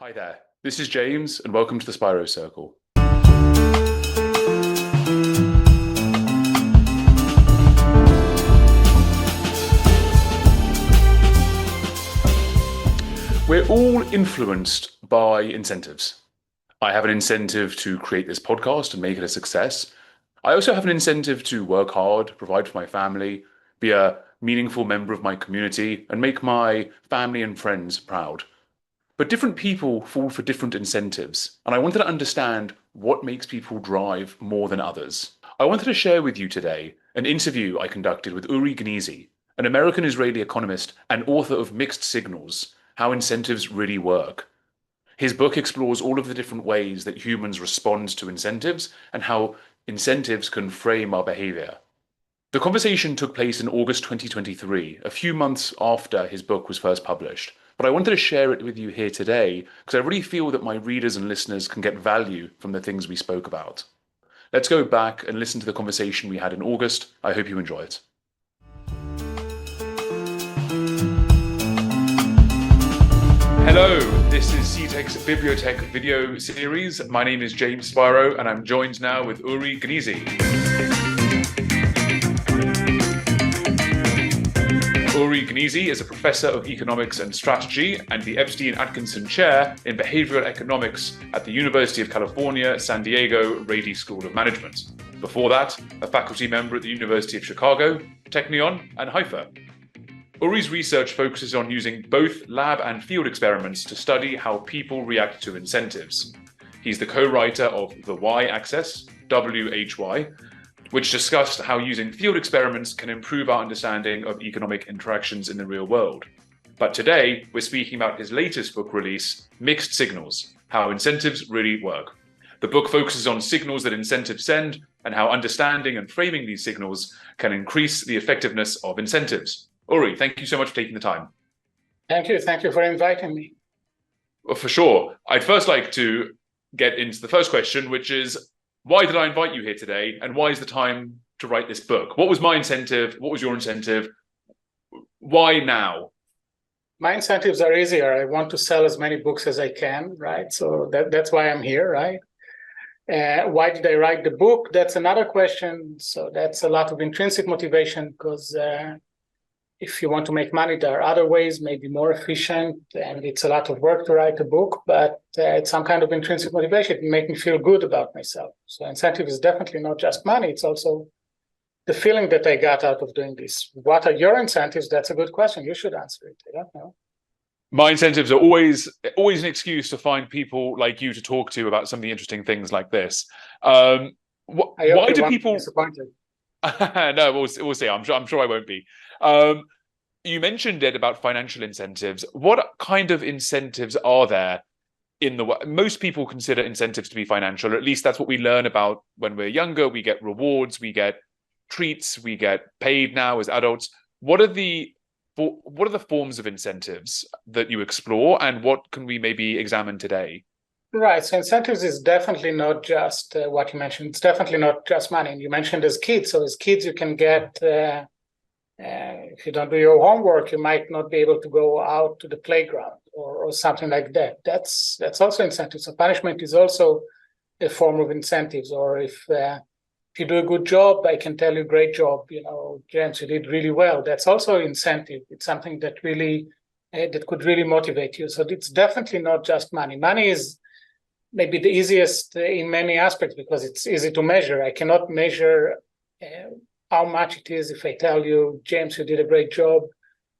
Hi there, this is James, and welcome to the Spiro Circle. We're all influenced by incentives. I have an incentive to create this podcast and make it a success. I also have an incentive to work hard, provide for my family, be a meaningful member of my community, and make my family and friends proud. But different people fall for different incentives, and I wanted to understand what makes people drive more than others. I wanted to share with you today an interview I conducted with Uri Gneezy, an American-Israeli economist and author of Mixed Signals: How Incentives Really Work. His book explores all of the different ways that humans respond to incentives and how incentives can frame our behavior. The conversation took place in August 2023, a few months after his book was first published. But I wanted to share it with you here today because I really feel that my readers and listeners can get value from the things we spoke about. Let's go back and listen to the conversation we had in August. I hope you enjoy it. Hello, this is CTech's Bibliotech video series. My name is James Spiro, and I'm joined now with Uri Gneezy. Uri Gneezy is a professor of economics and strategy and the Epstein-Atkinson Chair in Behavioral Economics at the University of California, San Diego Rady School of Management. Before that, a faculty member at the University of Chicago, Technion, and Haifa. Uri's research focuses on using both lab and field experiments to study how people react to incentives. He's the co-writer of The Why Access, WHY, which discussed how using field experiments can improve our understanding of economic interactions in the real world. But today, we're speaking about his latest book release, Mixed Signals: How Incentives Really Work. The book focuses on signals that incentives send and how understanding and framing these signals can increase the effectiveness of incentives. Uri, thank you so much for taking the time. Thank you. Thank you for inviting me. Well, for sure. I'd first like to get into the first question, which is, why did I invite you here today, and why is the time to write this book? What was my incentive? What was your incentive? Why now? My incentives are easier. I want to sell as many books as I can, right? So that's why I'm here, right? Why did I write the book? That's another question. So that's a lot of intrinsic motivation because if you want to make money, there are other ways, maybe more efficient, and it's a lot of work to write a book, but it's some kind of intrinsic motivation. It make me feel good about myself. So incentive is definitely not just money. It's also the feeling that I got out of doing this. What are your incentives? That's a good question. You should answer it. I don't know. My incentives are always an excuse to find people like you to talk to about some of the interesting things like this. Why do people? No, we'll see. I'm sure I won't be. You mentioned it about financial incentives. What kind of incentives are there in the world? Most people consider incentives to be financial, or at least that's what we learn about when we're younger. We get rewards, we get treats, we get paid now as adults. What are the forms of incentives that you explore, and what can we maybe examine today? Right. So incentives is definitely not just what you mentioned. It's definitely not just money. And you mentioned as kids. So as kids, you can get, if you don't do your homework, you might not be able to go out to the playground or something like that. That's also incentive. So punishment is also a form of incentives. Or if you do a good job, I can tell you, great job, James, you did really well. That's also incentive. It's something that really, that could really motivate you. So it's definitely not just money. Money is maybe the easiest in many aspects because it's easy to measure. I cannot measure how much it is if I tell you, James, you did a great job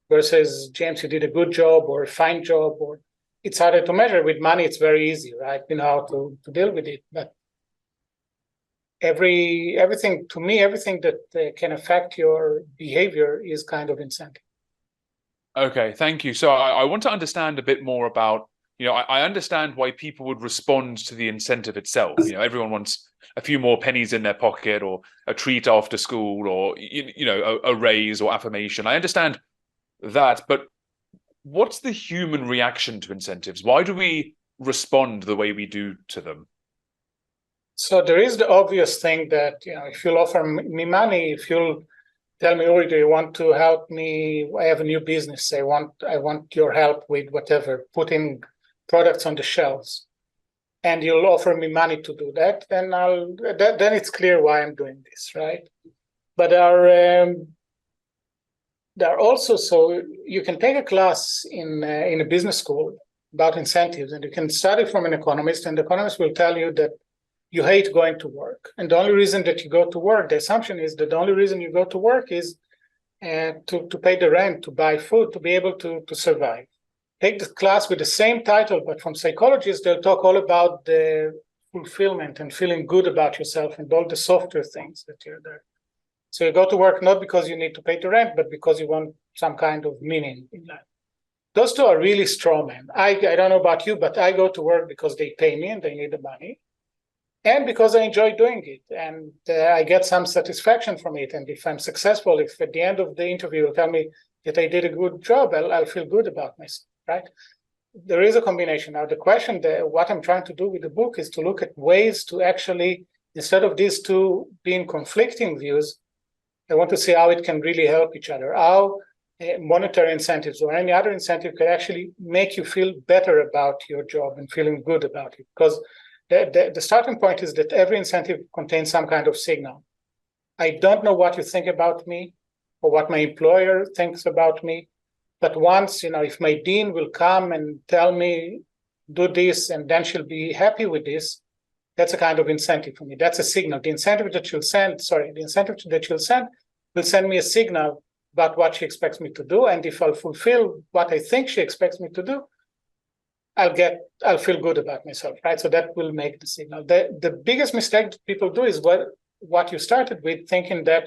versus James, you did a good job or a fine job. Or it's harder to measure. With money, it's very easy, right? You know how to deal with it. But everything that can affect your behavior is kind of incentive. Okay, thank you. So I want to understand a bit more about, I understand why people would respond to the incentive itself. Everyone wants a few more pennies in their pocket, or a treat after school, or a raise or affirmation. I understand that, but what's the human reaction to incentives? Why do we respond the way we do to them? So there is the obvious thing that, if you'll offer me money, if you'll tell me, Uri, do you want to help me? I have a new business. I want your help with whatever, putting products on the shelves, and you'll offer me money to do that, then it's clear why I'm doing this, right? But there are also, so you can take a class in a business school about incentives, and you can study from an economist, and the economist will tell you that you hate going to work. And the only reason that you go to work, the assumption is that the only reason you go to work is to pay the rent, to buy food, to be able to survive. Take the class with the same title, but from psychologists, they'll talk all about the fulfillment and feeling good about yourself and all the softer things that you're there. So you go to work not because you need to pay the rent, but because you want some kind of meaning in life. Those two are really straw men. I don't know about you, but I go to work because they pay me and they need the money, and because I enjoy doing it, and I get some satisfaction from it. And if I'm successful, if at the end of the interview you tell me that I did a good job, I'll feel good about myself, right? There is a combination. Now, the question, what I'm trying to do with the book is to look at ways to actually, instead of these two being conflicting views, I want to see how it can really help each other, how monetary incentives or any other incentive can actually make you feel better about your job and feeling good about it. Because the starting point is that every incentive contains some kind of signal. I don't know what you think about me or what my employer thinks about me, but once, if my dean will come and tell me, do this, and then she'll be happy with this, that's a kind of incentive for me. That's a signal. The incentive that you'll send will send me a signal about what she expects me to do. And if I'll fulfill what I think she expects me to do, I'll feel good about myself, right? So that will make the signal. The biggest mistake that people do is what you started with, thinking that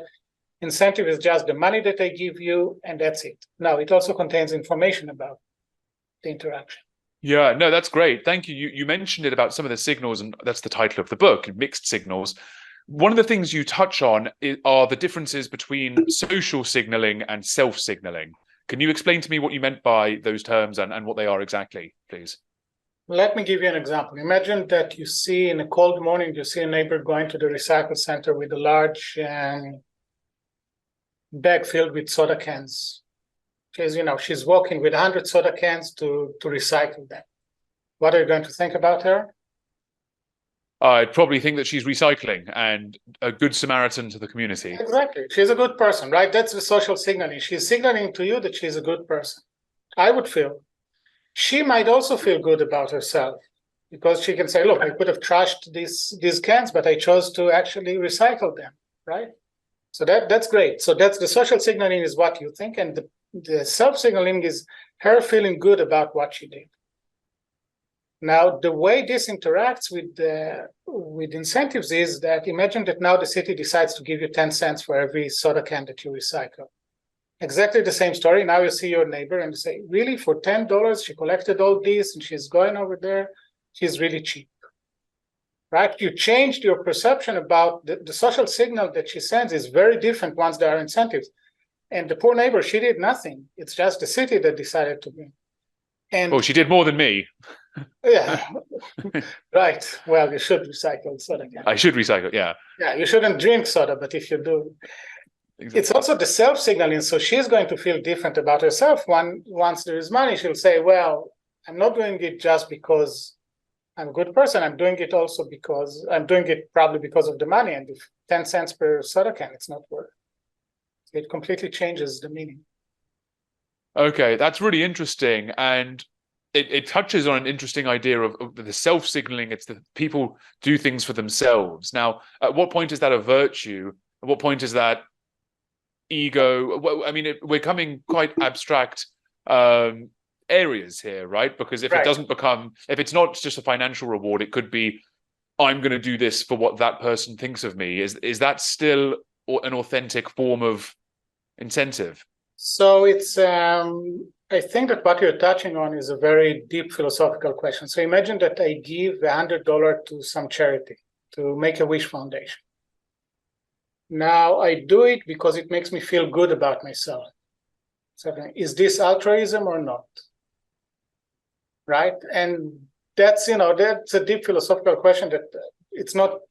incentive is just the money that I give you and that's it. No, it also contains information about the interaction. Yeah, no, that's great. Thank you. You mentioned it about some of the signals, and that's the title of the book, mixed signals. One of the things you touch on are the differences between social signaling and self-signaling. Can you explain to me what you meant by those terms and what they are exactly, please? Let me give you an example. Imagine that you see in a cold morning, you see a neighbor going to the recycle center with a large bag filled with soda cans. She's walking with 100 soda cans to recycle them. What are you going to think about her? I'd probably think that she's recycling and a good Samaritan to the community. Exactly. She's a good person, right? That's the social signaling. She's signaling to you that she's a good person. I would feel. She might also feel good about herself because she can say, look, I could have trashed these cans, but I chose to actually recycle them, right? So that's great. So that's the social signaling is what you think, and the self-signaling is her feeling good about what she did. Now, the way this interacts with incentives is that imagine that now the city decides to give you 10 cents for every soda can that you recycle. Exactly the same story. Now you see your neighbor and you say, really, for $10, she collected all this and she's going over there. She's really cheap, right? You changed your perception about the social signal that she sends is very different once there are incentives. And the poor neighbor, she did nothing. It's just the city that decided to bring. And well, she did more than me. Yeah, right. Well, you should recycle soda. I should recycle, yeah. Yeah, you shouldn't drink soda, but if you do, exactly. It's also the self-signaling. So she's going to feel different about herself. Once there is money, she'll say, well, I'm not doing it just because I'm a good person. I'm doing it also because I'm doing it probably because of the money. And if 10 cents per soda can, it's not worth it. It completely changes the meaning. Okay, that's really interesting. And it touches on an interesting idea of the self-signaling. It's that people do things for themselves. Now, at what point is that a virtue? At what point is that ego? Well, I mean, we're coming quite abstract areas here, right? Because if if it's not just a financial reward, it could be, I'm going to do this for what that person thinks of me. Is that still an authentic form of incentive? So it's, I think that what you're touching on is a very deep philosophical question. So imagine that I give $100 to some charity, to Make-A-Wish Foundation. Now I do it because it makes me feel good about myself. So is this altruism or not? Right? And that's a deep philosophical question that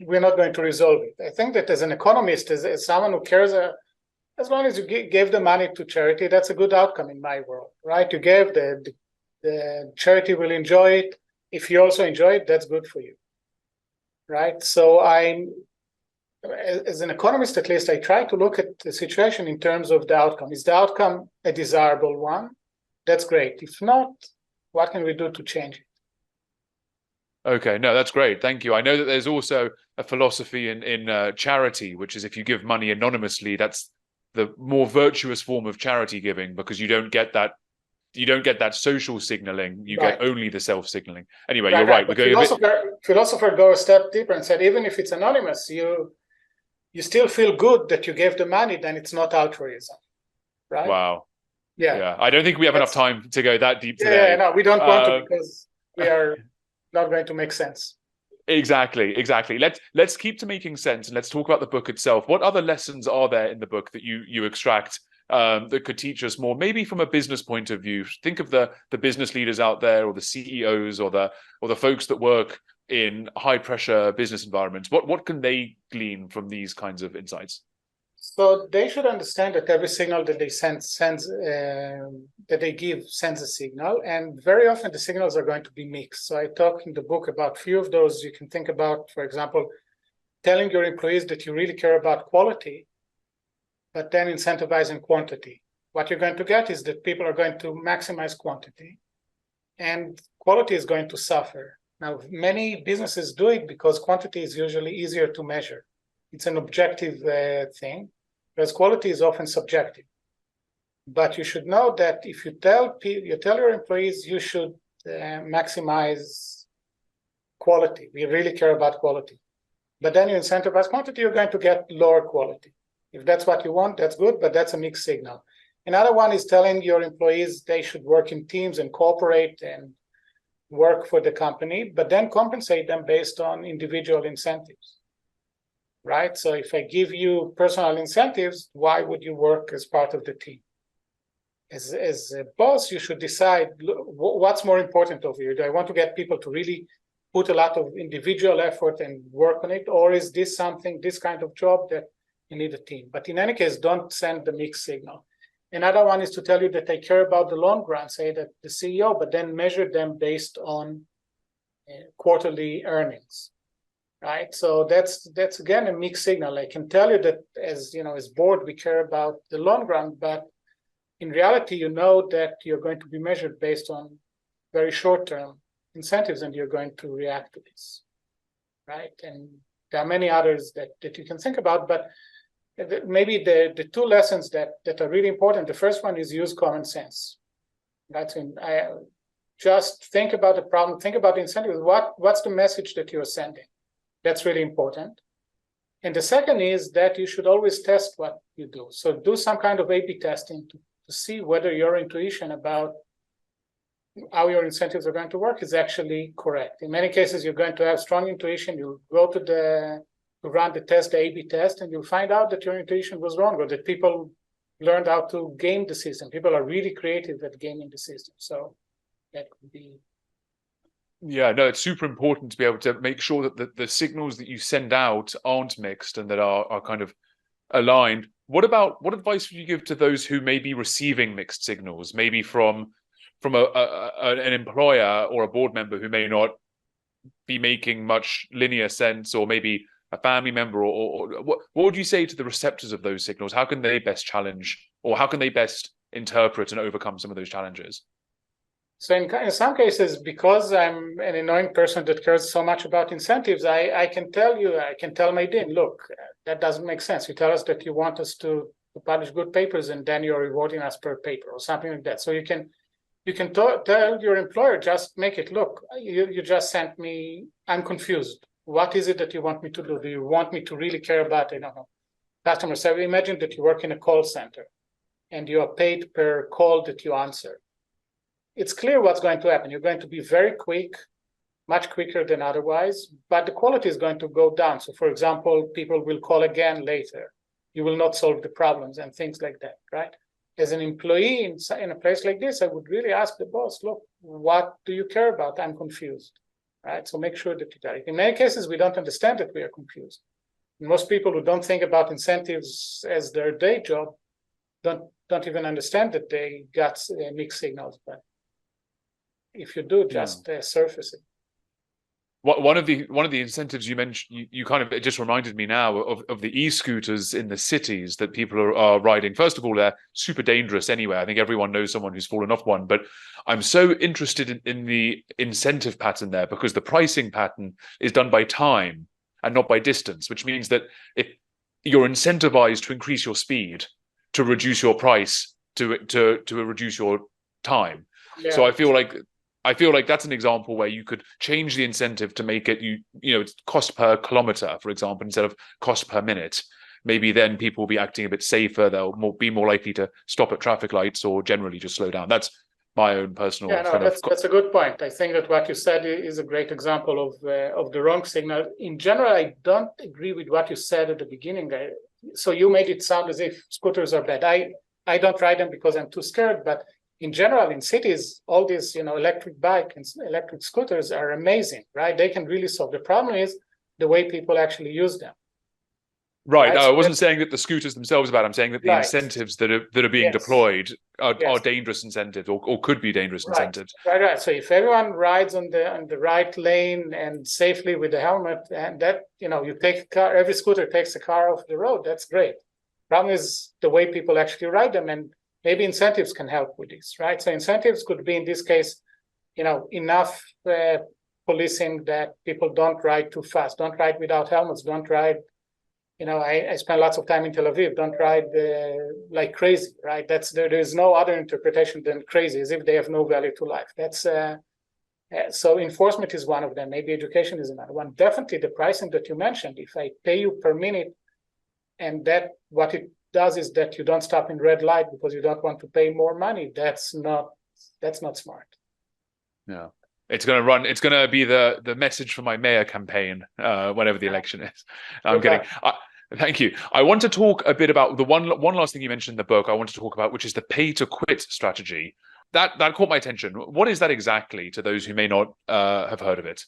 we're not going to resolve it. I think that as an economist, as someone who cares, as long as you gave the money to charity, that's a good outcome in my world, right? You gave the the charity will enjoy it. If you also enjoy it, that's good for you, right? So as an economist, at least, I try to look at the situation in terms of the outcome. Is the outcome a desirable one? That's great. If not, what can we do to change it? Okay, no, that's great. Thank you. I know that there's also a philosophy in charity, which is if you give money anonymously, that's the more virtuous form of charity giving, because you don't get that social signaling. You get Right. only the self signaling. Anyway, Right, you're right. But We're going a bit. philosopher go a step deeper and said, even if it's anonymous, you still feel good that you gave the money, then it's not altruism, right? Wow. Yeah. Yeah. I don't think we have enough time to go that deep today. Yeah, no, we don't want to, because we are not going to make sense. Exactly. Let's keep to making sense, and let's talk about the book itself. What other lessons are there in the book that you extract that could teach us more, maybe from a business point of view? Think of the business leaders out there, or the CEOs, or the folks that work in high pressure business environments. What can they glean from these kinds of insights? So they should understand that every signal that they that they give sends a signal, and very often the signals are going to be mixed. So I talk in the book about a few of those. You can think about, for example, telling your employees that you really care about quality, but then incentivizing quantity. What you're going to get is that people are going to maximize quantity, and quality is going to suffer. Now, many businesses do it because quantity is usually easier to measure. It's an objective thing, whereas quality is often subjective. But you should know that if you tell your employees you should maximize quality, we really care about quality, but then you incentivize quantity, you're going to get lower quality. If that's what you want, that's good, but that's a mixed signal. Another one is telling your employees they should work in teams and cooperate and work for the company, but then compensate them based on individual incentives, right? So if I give you personal incentives, why would you work as part of the team? As a boss, you should decide what's more important over here. Do I want to get people to really put a lot of individual effort and work on it, or is this kind of job that you need a team? But in any case, don't send the mixed signal. Another one is to tell you that I care about the long run, say that the CEO, but then measure them based on quarterly earnings, right? So that's again a mixed signal. I can tell you that as board, we care about the long run, but in reality, you know that you're going to be measured based on very short-term incentives, and you're going to react to this, right? And there are many others that you can think about, but maybe the two lessons that are really important. The first one is use common sense. That's just think about the problem, think about the incentives. What's the message that you're sending? That's really important. And the second is that you should always test what you do. So do some kind of A/B testing to see whether your intuition about how your incentives are going to work is actually correct. In many cases, you're going to have strong intuition. You go to run the test, the A/B test, and you'll find out that your intuition was wrong, or that people learned how to game the system. People are really creative at gaming the system. So that could be. Yeah, no, it's super important to be able to make sure that the signals that you send out aren't mixed and that are kind of aligned. What advice would you give to those who may be receiving mixed signals, maybe from an employer or a board member who may not be making much linear sense, or maybe a family member, or what would you say to the receptors of those signals? How can they best challenge, or how can they best interpret and overcome some of those challenges? So in some cases, because I'm an annoying person that cares so much about incentives, I can tell my dean, look, that doesn't make sense. You tell us that you want us to publish good papers, and then you're rewarding us per paper or something like that. So you can tell your employer, just make it, look, you just sent me, I'm confused. What is it that you want me to do? Do you want me to really care about, I don't know, customer service? Imagine that you work in a call center and you are paid per call that you answer. It's clear what's going to happen. You're going to be very quick, much quicker than otherwise, but the quality is going to go down. So for example, people will call again later. You will not solve the problems and things like that, right? As an employee in a place like this, I would really ask the boss, look, what do you care about? I'm confused, right? So make sure that you tell it. In many cases, we don't understand that we are confused. Most people who don't think about incentives as their day job don't even understand that they got mixed signals. But if you do, Yeah. just surface it. One of the incentives you mentioned, you kind of, it just reminded me now of the e-scooters in the cities that people are riding. First of all, they're super dangerous anyway. I think everyone knows someone who's fallen off one, but I'm so interested in the incentive pattern there, because the pricing pattern is done by time and not by distance, which means that if you're incentivized to increase your speed, to reduce your price, to reduce your time. So Yeah. I feel like that's an example where you could change the incentive to make it it's cost per kilometer, for example, instead of cost per minute. Maybe then people will be acting a bit safer. They'll be more likely to stop at traffic lights or generally just slow down. That's my own personal Yeah, no, kind of. that's a good point. I think that what you said is a great example of the wrong signal. In general, I don't agree with what you said at the beginning. So you made it sound as if scooters are bad. I don't ride them because I'm too scared, but in general, in cities, all these electric bike and electric scooters are amazing, right? They can really solve. The problem is the way people actually use them. Right. Right? No, I So wasn't saying that the scooters themselves are bad. I'm saying that the right. incentives that are being Yes. deployed are Yes. dangerous incentives, or could be dangerous Right. incentives. Right. So if everyone rides on the right lane and safely with the helmet, and that you take a car, every scooter takes a car off the road. That's great. Problem is the way people actually ride them, and maybe incentives can help with this, right? So incentives could be in this case, enough policing that people don't ride too fast, don't ride without helmets, don't ride. I spend lots of time in Tel Aviv. Don't ride like crazy, right? There's no other interpretation than crazy, as if they have no value to life. That's so enforcement is one of them. Maybe education is another one. Definitely the pricing that you mentioned. If I pay you per minute, and that what it does is that you don't stop in red light because you don't want to pay more money. That's not smart. Yeah. It's going to be the message for my mayor campaign whenever the election is. I'm kidding. Thank you. I want to talk a bit about the one last thing you mentioned in the book I want to talk about, which is the pay to quit strategy. That caught my attention. What is that exactly, to those who may not have heard of it?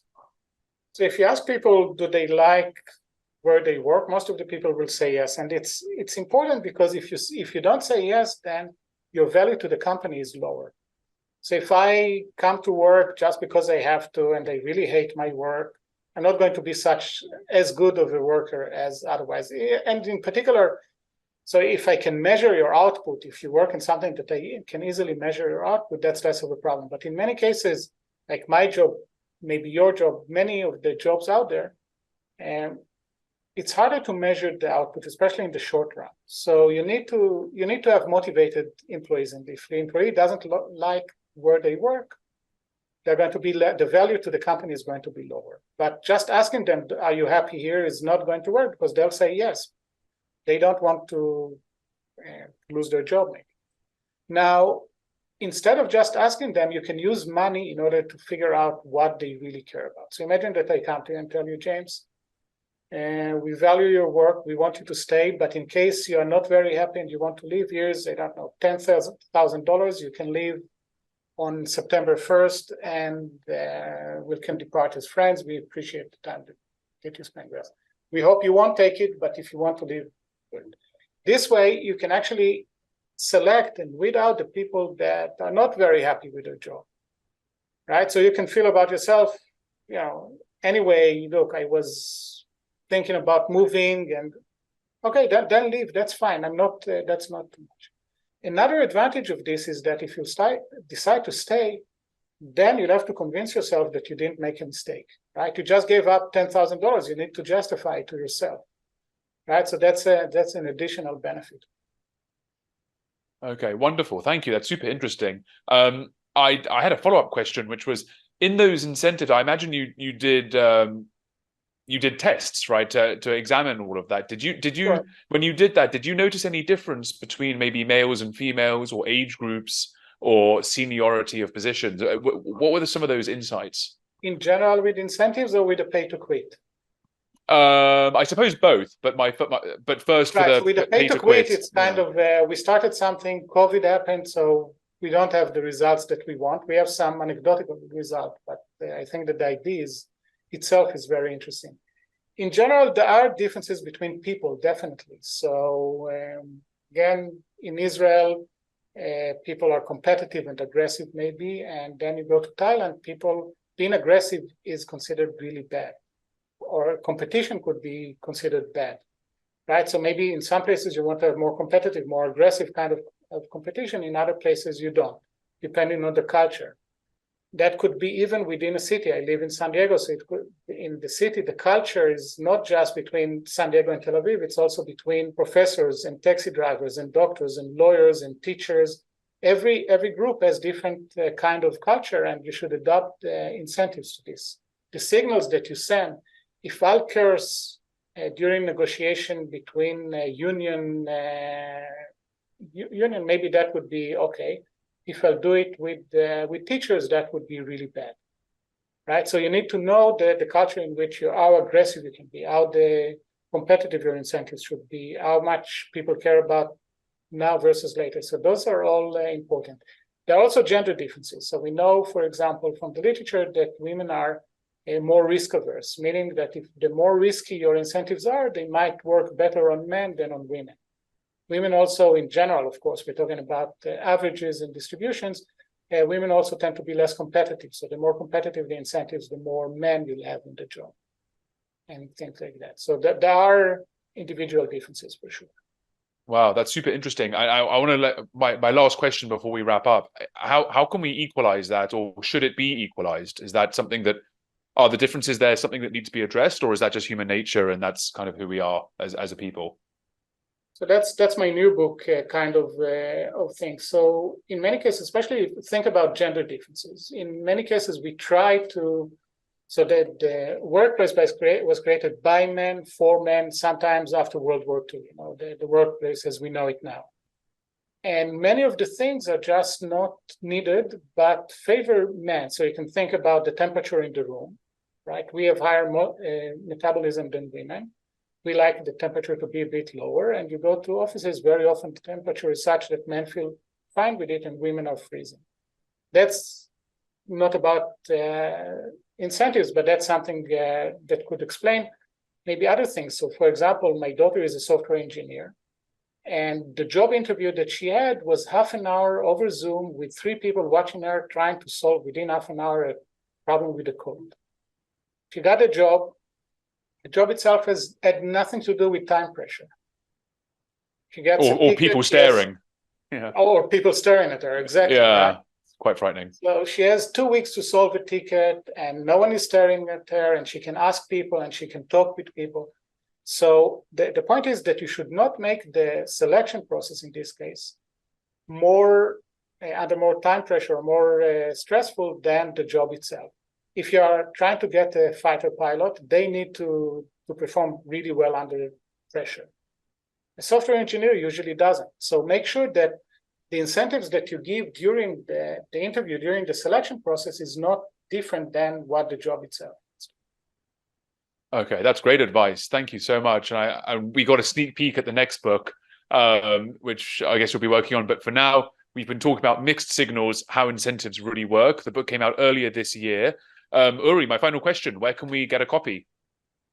So if you ask people, do they like where they work, most of the people will say yes. And it's important because if you don't say yes, then your value to the company is lower. So if I come to work just because I have to and I really hate my work, I'm not going to be as good of a worker as otherwise. And in particular, so if I can measure your output, if you work in something that I can easily measure your output, that's less of a problem. But in many cases, like my job, maybe your job, many of the jobs out there, it's harder to measure the output, especially in the short run. So you need to have motivated employees, and if the employee doesn't like where they work, they're going to be the value to the company is going to be lower. But just asking them, "Are you happy here?" is not going to work because they'll say yes. They don't want to lose their job. Maybe. Now, instead of just asking them, you can use money in order to figure out what they really care about. So imagine that I come to you and tell you, James, we value your work. We want you to stay, but in case you are not very happy and you want to leave, here's, I don't know, $10,000. You can leave on September 1st, and we can depart as friends. We appreciate the time that you spend with us. We hope you won't take it, but if you want to leave, this way you can actually select and weed out the people that are not very happy with their job, right? So you can feel about yourself, anyway, look, I was thinking about moving, and okay, then leave. That's fine. That's not too much. Another advantage of this is that if you decide to stay, then you'll have to convince yourself that you didn't make a mistake, right? You just gave up $10,000. You need to justify it to yourself, right? So that's an additional benefit. Okay, wonderful. Thank you. That's super interesting. I had a follow-up question, which was, in those incentives, I imagine you did tests, right, to examine all of that. Did you Sure. When you did that, did you notice any difference between maybe males and females, or age groups, or seniority of positions? What were some of those insights? In general, with incentives or with the pay to quit? I suppose both, but first for Right. With the pay to quit, it's kind of we started something. COVID happened, so we don't have the results that we want. We have some anecdotal result, but I think that the idea itself is very interesting. In general, there are differences between people, definitely. So again, in Israel, people are competitive and aggressive maybe, and then you go to Thailand, people being aggressive is considered really bad, or competition could be considered bad, right? So maybe in some places you want to have more competitive, more aggressive kind of competition. In other places you don't, depending on the culture. That could be even within a city. I live in San Diego, so in the city, the culture is not just between San Diego and Tel Aviv, it's also between professors and taxi drivers and doctors and lawyers and teachers. Every group has different kind of culture, and you should adopt incentives to this. The signals that you send, if I'll curse during negotiation between union, maybe that would be okay. If I'll do it with teachers, that would be really bad, right? So you need to know the culture in which how aggressive you can be, how competitive your incentives should be, how much people care about now versus later. So those are all important. There are also gender differences. So we know, for example, from the literature that women are more risk averse, meaning that if the more risky your incentives are, they might work better on men than on women. Women also, in general, of course, we're talking about averages and distributions. Women also tend to be less competitive. So the more competitive the incentives, the more men you'll have in the job and things like that. So there are individual differences for sure. Wow, that's super interesting. I want to let my last question before we wrap up. How can we equalize that, or should it be equalized? Is that something that, are the differences there something that needs to be addressed, or is that just human nature and that's kind of who we are as a people? So that's my new book kind of thing. So in many cases, especially if you think about gender differences, in many cases we try to, so that the workplace was created by men, for men, sometimes after World War II, the workplace as we know it now. And many of the things are just not needed, but favor men. So you can think about the temperature in the room, right? We have higher metabolism than women. We like the temperature to be a bit lower, and you go to offices, very often the temperature is such that men feel fine with it and women are freezing. That's not about incentives, but that's something that could explain maybe other things. So for example, my daughter is a software engineer, and the job interview that she had was half an hour over Zoom with 3 people watching her trying to solve within half an hour a problem with the code. She got a job. The job itself had nothing to do with time pressure. She gets or people staring. Yeah. Or people staring at her, exactly. Yeah, right? Quite frightening. So she has 2 weeks to solve a ticket, and no one is staring at her, and she can ask people, and she can talk with people. So the point is that you should not make the selection process in this case more under more time pressure or more stressful than the job itself. If you are trying to get a fighter pilot, they need to perform really well under pressure. A software engineer usually doesn't. So make sure that the incentives that you give during the interview, during the selection process, is not different than what the job itself is. Okay, that's great advice. Thank you so much. And we got a sneak peek at the next book, which I guess you'll be working on. But for now, we've been talking about mixed signals, how incentives really work. The book came out earlier this year. Uri, my final question: where can we get a copy?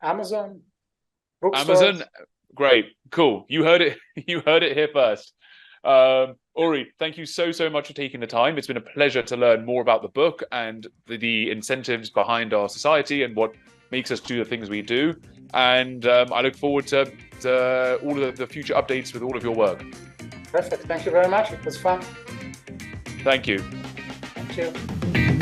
Amazon, bookstores. Amazon. Great, cool. You heard it. You heard it here first. Uri, thank you so much for taking the time. It's been a pleasure to learn more about the book and the incentives behind our society and what makes us do the things we do. And I look forward to all of the future updates with all of your work. Perfect. Thank you very much. It was fun. Thank you. Thank you.